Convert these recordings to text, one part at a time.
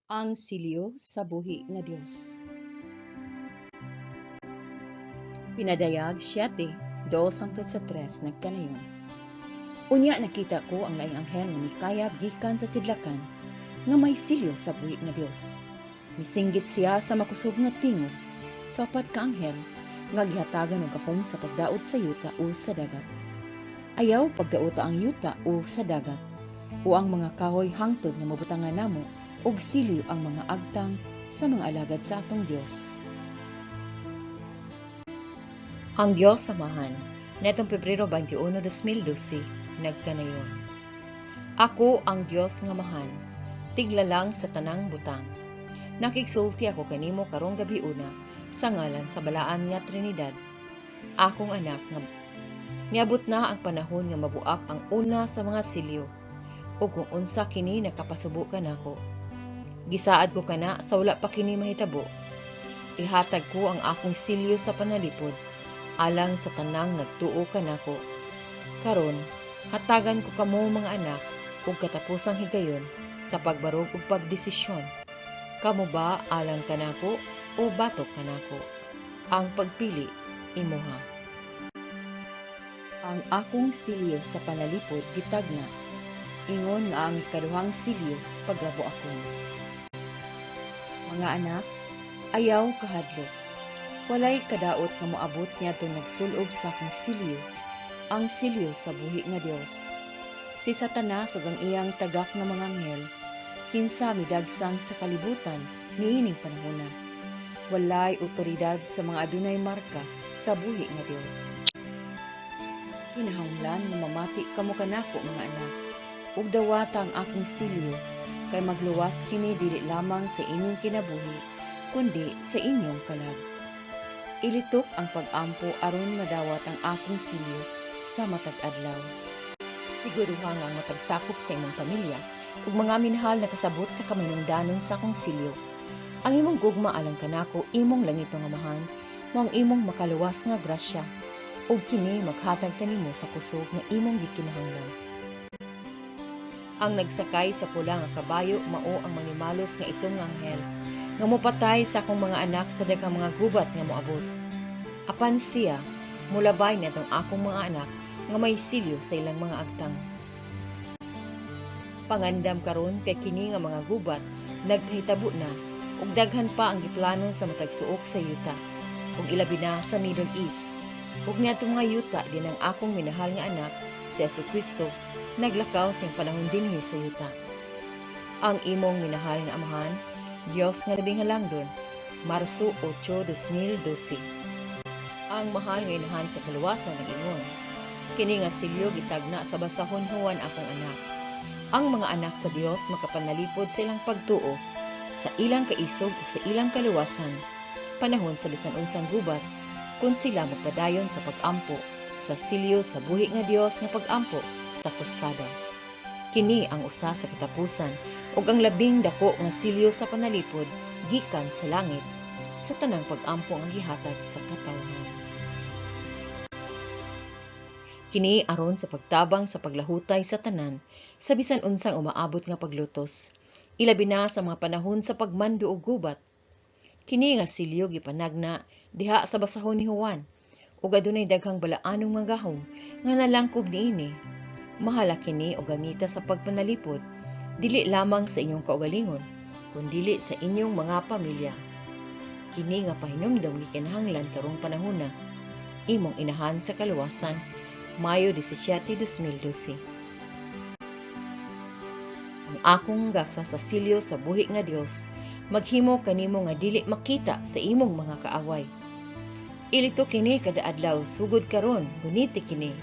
Ang silyo sa buhi nga Dios. Pinadayag 7:2-3 nagkanayon. Unya nakita ko ang laing anghel nga mikayab gikan sa sidlakan nga may silyo sa buhi nga Dios. Misinggit siya sa makusog nga tingog sa upat ka anghel nga gihatagan og gahom sa pagdaot sa yuta o sa dagat. Ayaw pagdaota ang yuta o sa dagat o ang mga kahoy hangtod nga mabutangan namo og silyo ang mga agtang sa mga alagad sa atong Dios. Ang Dios samahan, netong Pebrero 21, 2012, nagkanayon. Ako ang Dios nga mahan, tiglalang sa tanang butang. Nakigsulti ako kanimo karong gabi una sa ngalan sa balaan nga Trinidad. Akong anak nga niabot na ang panahon nga mabuak ang una sa mga silyo ug kung unsa kini nakapasubo kanako. Gisaad ko kana sa wala pa kini mahitabo. Ihatag ko ang akong silyo sa panalipod alang sa tanang nagtuo kanako. Karon, hatagan ko kamo mga anak ug katapusang higayon sa pagbarog ug pagdesisyon. Kamo ba alang kanako o batok kanako? Ang pagpili imuha. Ang akong silyo sa panalipod gitagna. Ingon nga ang ikaduhang silyo pagabo ako. Mga anak, ayaw kahadlok. Walay kadaot nga moabot niadtong nagsulob sa akong silyo, ang silyo sa buhi nga Dios. Si Satanas ug ang iyang tagak nga mga anghel, kinsa midagsang sa kalibutan niining panahona. Walay otoridad sa mga adunay marka sa buhi nga Dios. Kinahanglan nga mamati kamo kanako mga anak, ug dawata ang akong silyo, kay magluwas kini dili lamang sa inyong kinabuhi, kundi sa inyong kalag. Ilitok ang pag-ampo aron nga dawat ang akong silyo sa matag adlaw. Siguruha nga matagsakop sa imong pamilya ug mga minahal na kasabot sa kaminungdanon sa akong silyo. Ang imong gugma alang kanako imong langitong amahan, mao ang imong makaluwas nga grasya ug kini maghatag kanimo sa kusog nga imong gikinahanglan. Ang nagsakay sa pula nga kabayo mao ang manimalos nga itong anghel nga mopatay sa akong mga anak sa daghang mga gubat nga moabot. Apan siya, mulabay na itong akong mga anak nga may silyo sa ilang mga agtang. Pangandam karon kay kini nga mga gubat nagkahitabo na ug daghan pa ang giplano sa matag suok sa yuta ug ilabi na sa Middle East. Ug niadtong mga yuta din ang akong minahal nga anak si Jesucristo naglakaw sa panahon dinhi sa yuta. Ang imong minahal nga amahan, Dios nga labing halangdon, Marso 8, 2012. Ang mahal nga inahan sa kaluwasan ng ingon. Kini nga silyo gitagna sa basahon huwan akong anak. Ang mga anak sa Dios makapanalipod sa ilang pagtuo, sa ilang kaisog ug sa ilang kaluwasan, panahon sa bisan unsang gubat, kung sila magpadayon sa pag-ampo, sa silyo sa buhi nga Dios nga pag-ampo sa kusada. Kini ang usa sa katapusan ug ang labing dako nga silyo sa panalipod gikan sa langit sa tanang pag-ampo nga gihatag sa katawhan. Kini aron sa pagtabang sa paglahutay sa tanan sa bisan unsang umaabot nga paglutos, ilabi na sa mga panahon sa pagmando og gubat. Kini nga silyo gipanagna diha sa basahon ni Juan ug adunay daghang balaanong mga gahom nga nalangkob niini. Mahala kini o gamita sa pagpanalipod, dili lamang sa inyong kaugalingon, kundi sa inyong mga pamilya. Kini nga pahinumdom gikinahanglan karong panahona, imong inahan sa kaluwasan, Mayo 17, 2012. Ang akong gasa sa silyo sa buhi nga Dios, maghimo kanimo nga dili makita sa imong mga kaaway. Ilito kini kada adlaw sugod karon, guniti kini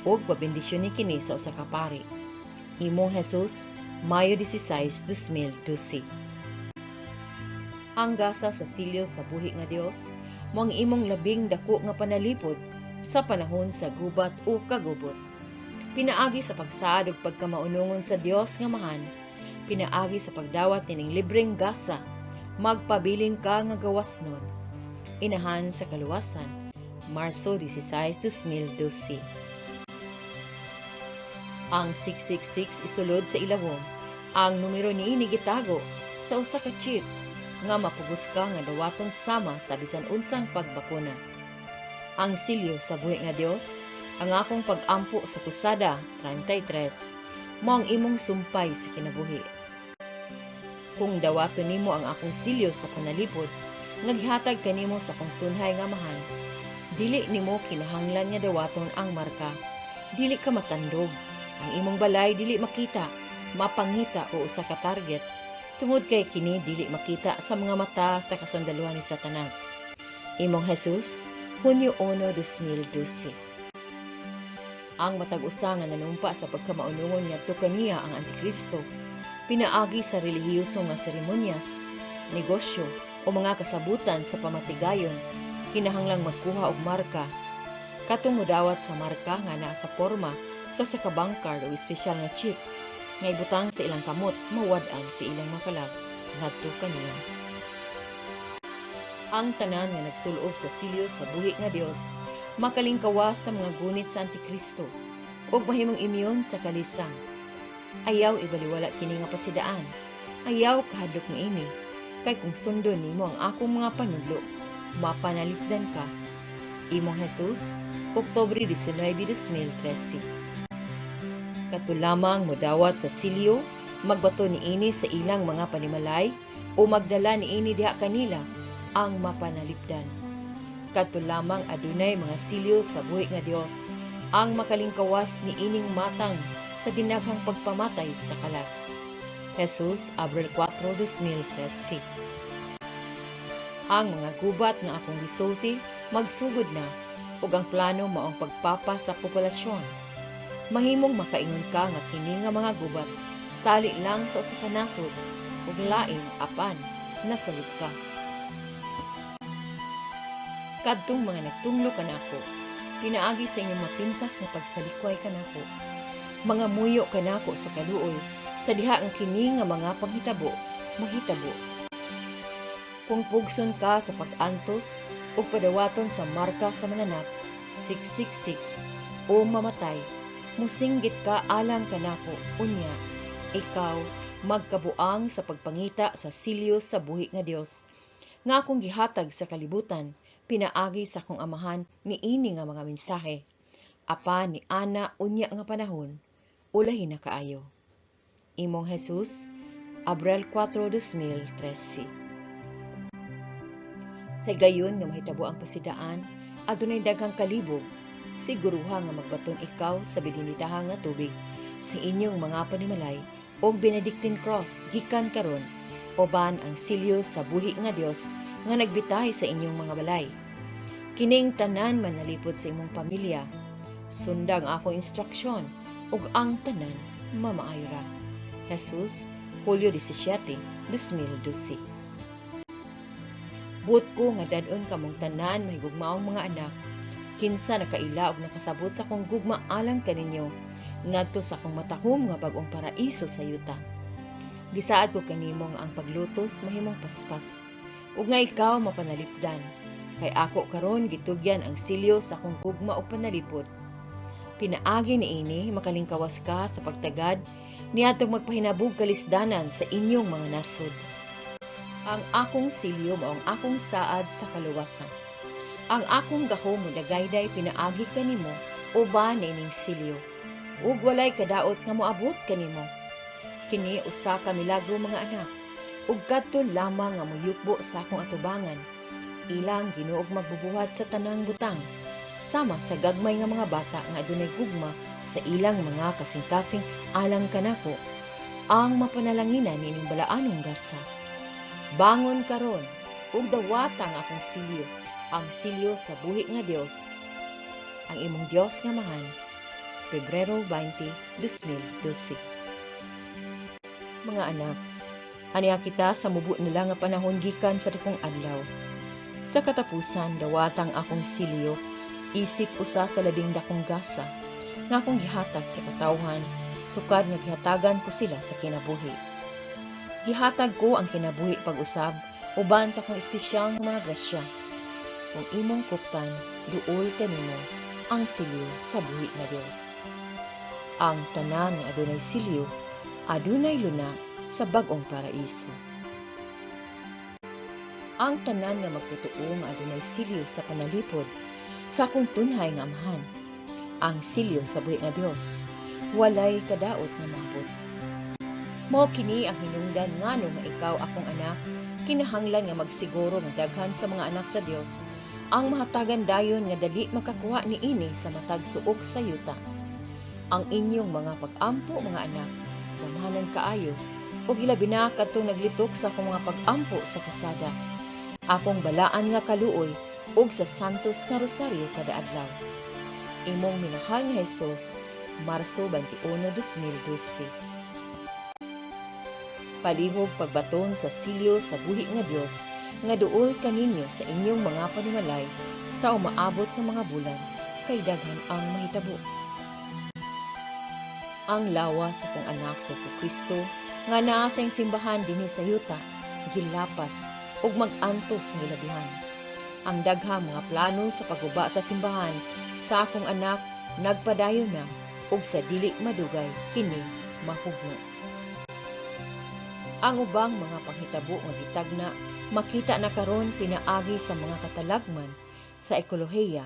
ug pabendisyon ni kini sa usa ka pari. Imong Jesus, Mayo 16, 2012. Ang gasa sa silyo sa buhi nga Dios, mao ang imong labing dako nga panalipod sa panahon sa gubat o kagubot. Pinaagi sa pagsaad ug pagkamaunungon sa Dios nga mahan, pinaagi sa pagdawat nining libreng gasa, magpabiling ka nga gawasnon. Inahan sa kaluwasan, Marso 16, 2012. Ang 666 isulod sa ilawom. Ang numero niini gitago sa usa ka chip nga mapugos ka nga dawaton sama sa bisan unsang pagbakuna. Ang silyo sa buhi nga Dios, ang akong pag-ampo sa kusada 33, mao ang imong sumpay sa kinabuhi. Kung dawaton nimo ang akong silyo sa panalipod, nga gihatag kanimo sa akong tunhay nga mahal, dili nimo kinahanglan nga dawaton ang marka, dili ka matandog, ang imong balay dili makita, mapangita o usa ka target, tungod kay kini dili makita sa mga mata sa kasundaluhan ni Satanas. Imong Jesus, Hunyo 1, 2012. Ang matag usa nga nanumpa sa pagkamaunungon ngadto kaniya ang Antikristo, pinaagi sa relihiyoso nga seremonyas, negosyo o mga kasabutan sa pamatigayon, kinahanglang magkuha og marka. Katong modawat sa marka nga naa sa porma sa usa ka bank card o espesyal nga chip nga ibutang sa ilang kamot, mawad-an sa ilang makalag ngadto kaniya. Ang tanan nga nagsulob sa silyo sa buhi nga Dios, makalingkawas sa mga gunit sa Antikristo ug mahimong imyon sa kalisang. Ayaw ibaliwala kini nga pasidaan, ayaw kahadlok niini, kay kung sundon nimo ang akong mga panudlo, mapanalikdan ka. Imong Jesus, Oktubre 19, 2013. Kato lamang modawat sa silyo, magbato niini sa ilang mga panimalay o magdala niini diha kanila ang mapanalipdan. Kato lamang adunay mga silyo sa buhi nga Dios, ang makalingkawas niining matang sa dinaghang pagpamatay sa kalag. Jesus, Abril 4, 2013. Ang mga gubat nga akong gisulti magsugod na ug ang plano mao ang pagpapa sa populasyon. Mahimong makaingon ka nga kini nga mga gubat tali lang sa usa ka nasod ug lain apan nasalib ka. Kadtong mga nagtunglo kanako, pinaagi sa inyong mapintas nga pagsalikway kanako. Mga muyo kanako sa kaluoy sa diha ang kini nga mga panghitabo mahitabo. Kung pugson ka sa pag-antos o padawaton sa marka sa mananap 666 o mamatay, musinggit ka alang kanako, unya, ikaw magkabuang sa pagpangita sa silyo sa buhi nga Dios, nga akong gihatag sa kalibutan, pinaagi sa akong amahan niini nga mga mensahe, apa ni ana unya nga panahon, ulahin na kaayo. Imong Jesus, Abril 4, 2013. Sa gayon nga mahitabo ang pasidaan, adunay daghang kalibog, siguruha nga magbaton ikaw sa bidinitahang nga tubig sa inyong mga panimalay o Benedictine Cross gikan karon, uban ang silyo sa buhi nga Dios nga nagbitay sa inyong mga balay. Kining tanan manalipod sa imong pamilya, sundang akong instruksyon ug ang tanan mamaayo ra. Jesus, Hulyo 17, 2012. Buot ko nga dadon kamong tanan mahigugmaong mga anak, kinsa nakaila og nakasabot sa kong gugma alang kaninyo ngadto sa akong matahom nga bag-ong paraiso sa yuta. Gisaad ko kanimo nga ang paglutos mahimong paspas ug nga ikaw mapanalipdan, kay ako karon gitugyan ang silyo sa akong gugma o panalipod. Pinaagi niini makalingkawas ka sa pagtagad niadtong magpahinabog kalisdanan sa inyong mga nasod. Ang akong silyo mao ang akong saad sa kaluwasan. Ang akong gahom mo dagayday pinaagi kanimo uban nining silyo. Ug walay kadaot nga moabot kanimo. Kini usa ka milagro mga anak. Ug kadto lamang nga moyukbo sa akong atubangan. Ilang Ginoo og magbubuhat sa tanang butang sama sa gagmay nga mga bata nga adunay gugma sa ilang mga kasing-kasing alang kanako. Ang mapanalanginan nining balaanong gasa. Bangon karon ug dawata ang akong silyo, ang silyo sa buhi nga Dios. Ang imong Dios nga mahal. Pebrero 20, 2012. Mga anak, aniya kita sa mubo nila nga panahon gikan sa dakong adlaw. Sa katapusan dawatang akong silyo, isip usa sa labing dakong gasa nga akong gihatag sa katawhan, sukad nga gihatagan ko sila sa kinabuhi. Gihatag ko ang kinabuhi pag-usab uban sa akong espesyal nga mga grasya. Kung imong kuptan, duol kanimo ang silyo sa buhi nga Dios. Ang tanan nga adunay silyo, adunay luna sa bag-ong paraiso. Ang tanan nga magtotoo nga adunay silyo sa panalipod sa akong tunhay nga amahan. Ang silyo sa buhi nga Dios, walay kadaot nga maabot. Mao kini ang hinungdan ngano nga ikaw akong anak, kinahanglan nga magsiguro nga daghan sa mga anak sa Dios ang mahatagan dayon nga dali makakuha niini sa matag suok sa yuta. Ang inyong mga pag-ampo mga anak, gamahanan kaayo, ug ilabi na kadtong naglitok sa akong mga pag-ampo sa kusada. Akong balaan nga kaluoy ug sa santos nga rosaryo kada adlaw. Imong minahal nga Hesus, Marso 21, 2012. Palihog pagbaton sa silyo sa buhi nga Dios nga duol kaninyo sa inyong mga panimalay sa umaabot ng mga bulan kay daghan ang mahitabo. Ang lawas sa kong anak sa Kristo nga naa sa simbahan dinhi sa yuta gilapas ug mag-antos sa hilabihan. Ang daghang mga plano sa pagguba sa simbahan sa akong anak nagpadayon na ug sa dili madugay kini mahugno. Ang ubang mga panghitabo nga gitagna makita na karon pinaagi sa mga katalagman sa ekolohiya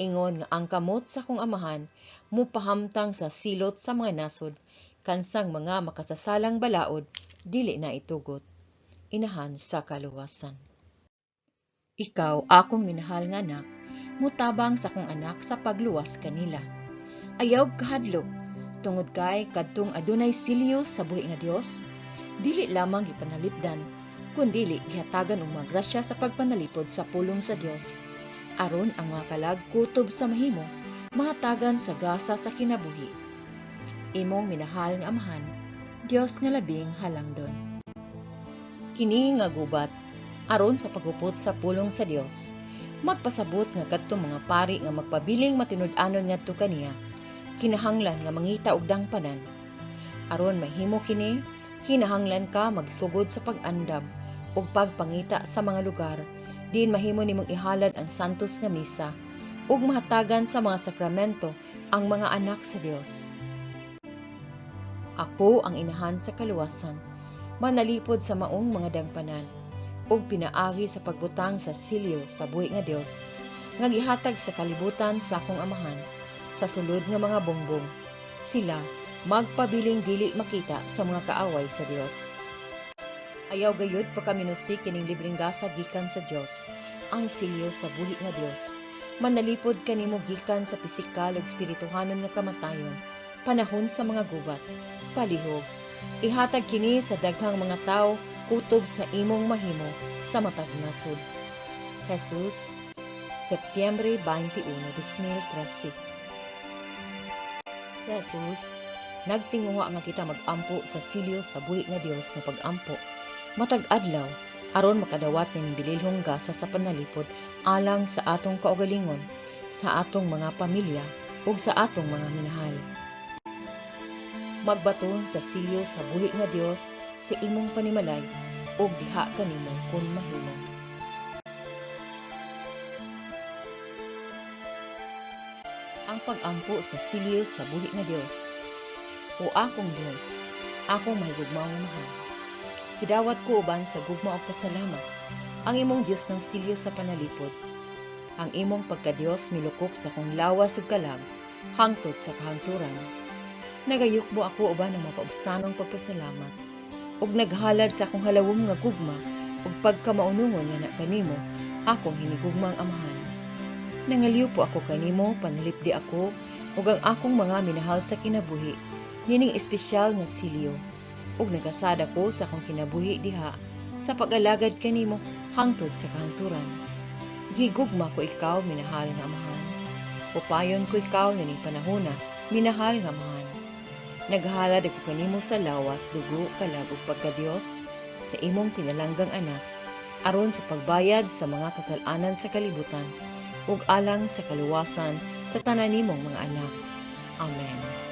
ingon nga ang kamot sa akong amahan mupahamtang sa silot sa mga nasod kansang mga makasasalang balaod dili na itugot. Inahan sa kaluwasan. Ikaw akong minahal nga anak, mutabang sa akong anak sa pagluwas kanila. Ayaw kahadlok tungod kay kadtong adunay silyo sa buhi nga Dios, dili lamang gipanalipdan kundi gihatagan og mga grasya sa pagpanalipod sa pulong sa Dios aron ang mga kalag kutob sa mahimo mahatagan sa gasa sa kinabuhi. Imong minahal nga amahan, Dios nga labing halangdon. Kini nga gubat aron sa pagupot sa pulong sa Dios, magpasabot nga kadtong mga pari nga magpabiling matinud-anon ngadto kaniya, kinahanglan nga mangita og dangpanan. Aron mahimo kini, kinahanglan ka magsugod sa pag-andam ug pagpangita sa mga lugar diin mahimo nimong ihalad ang santos nga misa ug mahatagan sa mga sakramento ang mga anak sa Dios. Ako ang inahan sa kaluwasan, manalipod sa maong mga dangpanan ug pinaagi sa pagbutang sa silyo sa buhi nga Dios nga gihatag sa kalibutan sa akong amahan sa sulod nga mga bongbong. Sila magpabiling dili makita sa mga kaaway sa Dios. Ayaw gayud pagkaminusi kining libreng gasa gikan sa Dios, ang silyo sa buhi nga Dios. Manalipod kanimo gikan sa pisikal ug espirituhanon nga kamatayon, panahon sa mga gubat, palihog. Ihatag kini sa daghang mga tawo kutob sa imong mahimo sa matag nasod. Jesus, Setyembre 21, 2013. Si Jesus, nagtinguha nga kita mag-ampo sa silyo sa buhi nga Dios nga pag-ampo. Matag adlaw aron makadawat ning bililhong gasa sa panalipod alang sa atong kaugalingon, sa atong mga pamilya ug sa atong mga minahal. Magbaton sa silyo sa buhi nga Dios sa imong panimalay ug diha kanimo kun mahimo. Ang pag-ampo sa silyo sa buhi nga Dios. O akong Dios, akong mahigugmaong mahal. Kidawat ko uban sa gugma o pasalamat, ang imong Dios ng silyo sa panalipod. Ang imong pagka-Dios milukop sa kong lawas ug kalag, hangtod sa kahangturan. Nagayukbo ako uban ng mapaubsanong pagpasalamat, ug naghalad sa akong halawom nga gugma, ug pagkamaunungon nga na kanimo, akong hinigugmang amahan. Nangaliw po ako kanimo, panalipdi ako, ug ang akong mga minahal sa kinabuhi, nining espesyal nga silyo. Ug nagasada ko sa akong kinabuhi diha sa pag-alagad kanimo hangtod sa kahangturan. Gigugma ko ikaw, minahal nga amahan. Upayon ko ikaw nining panahona, minahal nga amahan. Naghalad ako kanimo sa lawas, dugo, kalag ug pagka-Dios sa imong pinalanggang anak, aron sa pagbayad sa mga kasalanan sa kalibutan ug alang sa kaluwasan sa tanan nimong mga anak. Amen.